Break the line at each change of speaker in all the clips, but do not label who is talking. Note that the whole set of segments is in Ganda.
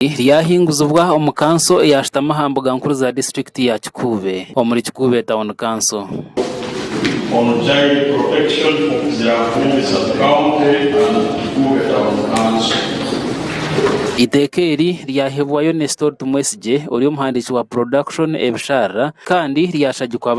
Lyahinguzibwa omu kanso eyashitama aha mbuga nkuru za district ya Kikuube omuri Kikuube Town Council.
On child protection of the Kikuube sub-county and Kikuube Town Council.
Iteka eri lyahebwayo Nestor Tumwesigye ori omuhandiiki wa production ebishara kandi lyashagikwa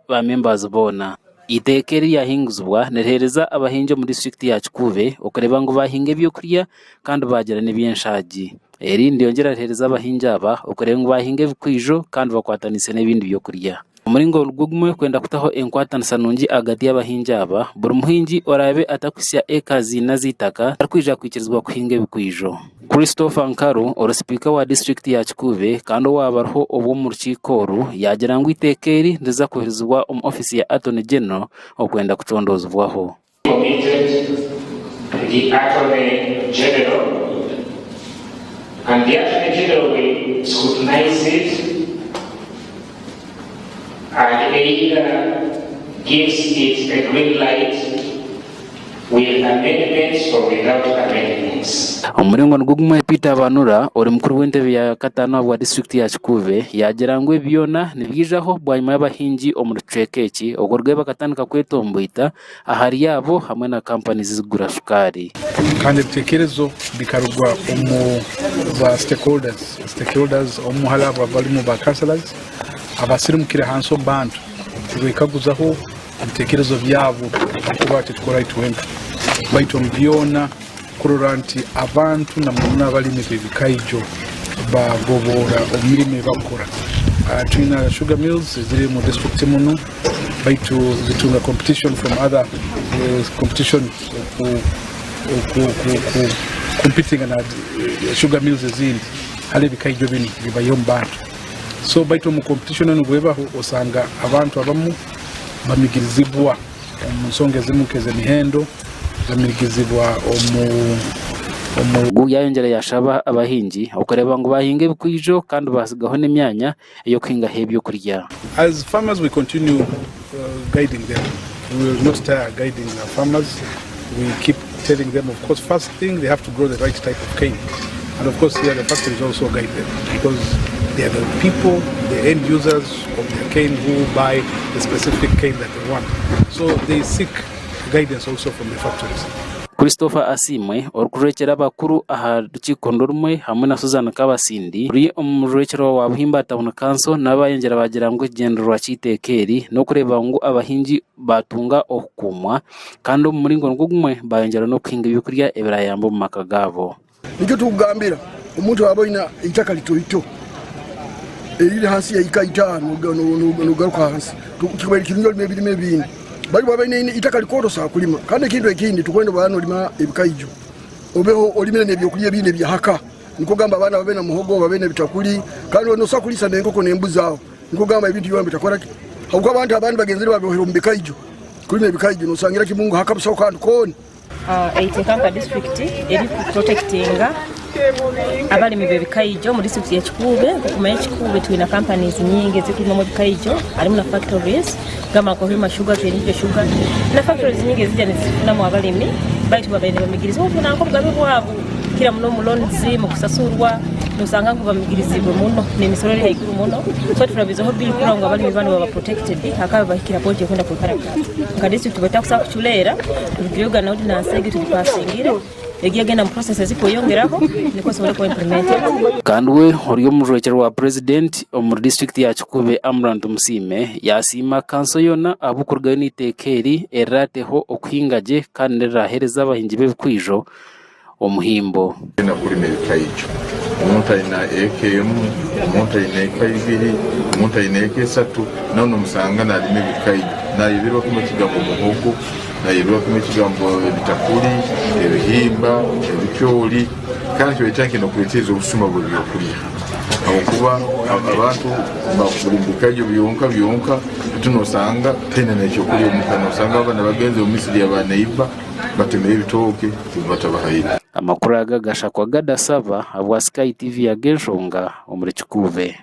ba members boona. Iteka eri lyahinguzibwa niriheereza abahingi omu district ya Kikuube okureba ngu bahinga ebyokurya kandi bagira n'ebyenshagi. Eri ndyongera riheereza abahingi aba okureba ngu bahinga ebikwijo kandi bakwatanise n'ebindi byokurya. Omuringo gugumwe kwenda kutaho enkwatanisa nungi agati y'abahingi aba, buri muhingi orabe atakwisya ekazi nazitaka arikwija kwikirizibwa kuhinga ebikwijo. Christopher Nkaru ori speaker wa district ya Kikuube kandi owabariho obwo mu rukiiko oru yagira ngu iteka eri riza kuheerezibwa omu ofisi ya Attorney General okwenda kucondozibwaho.
The Attorney General and the Attorney General will scrutinize it and either gives it a green light with amendments or without amendments.
Omuringo gugumwe Peter Banura ori mukuru w'entebe ya katano wa district ya Kikuube yagira ngu ebyona nibyijaho bwanyuma y'abahingi omu rucweka eki ogwo rwe bakatandika kwetomboita ahari yabo hamwe na companies zigura sukari
kandi ebitekerezo bikarugwa omu ba stakeholders omu halaba balimu ba councillors abasirimukire hansi obantu kubikaguzaho ibitekerezo byabo kuba tetukora itwenka baito mbyona kurora nti abantu namuna abalimi bebikaijo bagobora omulimi bakora twina sugar mills ziri mu district muno baito zitunga competition from other competition competing na sugar mills zindi hali bikaijo bini bibayo mbantu so baito mu competition n'ubweba osanga abantu abamu bamigirizibwa omusonga zimukeze mihendo bamigirizibwa omu yayongera yashaba abahingi okureba ngo bahinge ebikwijo kandi basigaho n'emyanya eyo kuhinga hebyo kurya. As farmers we continue guiding them. We will not tire guiding our farmers. We keep telling them, of course, first thing they have to grow the right type of cane. And of course here the factories also guide them because they are the people, the end users of the cane who buy the specific cane that they want. So they seek guidance also from the factories.
Christopher Asimwe orikurekera abakuru aha rukiiko rumwe hamwe na Susan Kabasindi uri omururekero wa Buhimba Town Council n'abayongera bagira ngo igendo rwa kitekeri no kureba ngo abahingi batunga okukumwa kandi omuringo gugumwe bayongera no kuhinga ebyokurya ebirayamba mu maka gabo.
Nicyo tugambira omuntu waboina itaka litoito eriri hasi ya ikaita nugaruka hasi tukibera kirinyo libirime bindi bali babaine itaka likoto sa kulima kandi kintu ekindi tukwenda bano lima ebikaijo obeho olimene nebyokulya bine bya haka niko gamba abana babena muhogo babene bitakuli kandi ono sakulisa nenkoko nembuzi awo niko gamba ebintu byombi bitakora hauko abantu abandi bagenzeri babeho mu bikaijo kulima ebikaijo no sangira kimungu haka busa kandi koni
Itekampa district eri protectinga abalimi bebikaijo mu district ya Kikuube kuma Kikuube twina companies nyingi zikulima mu bikaijo alimu na factories kama Kohima Sugar twinike sugar na factories nyingi zijja nezifuna mu abalimi baitu babene bamigiriza ubona ko bwabe bwabo kira muno mulonzi mu kusasurwa nusanga ngo bamigirizibwe muno n'emisoro eri haiguru muno so turabizaho bill kuranga abalimi bano baba protected hakaba bahikira poti kwenda kukaraka nga district batakusa kuchulera tubiyoga na ordinance egi tulipasingira egiyagenda mu process zikoyongeraho niko sobole ko implement
kandi we ori omururekero wa president omu district ya Kikuube Ambrand Musime yasima kanso yona abukurga nitekeri erateho okuhingaje kandi rahereza abahingi bebikwijo omuhimbo
na kulima ebikaijo omuntu alina ekm omuntu alina ekaibiri omuntu alina ekesatu nono musanga nalima ebikaijo nayibirwa kuma kigambo muhogo nayibirwa kuma kigambo ebitakuli ebihimba ebikyoli kandi kyobetanke nokuleteeza obusuma bwebyokulya okuba abantu bakuli ebikaijo byonka tunosanga tena nekyokulya omukana osanga abana bagenze omumisiri abaneiba batemeye ebitooke batabahayira.
Amakuru agashakwa gadasaba abwa Sky TV ya Genshonga omuri Kikuube.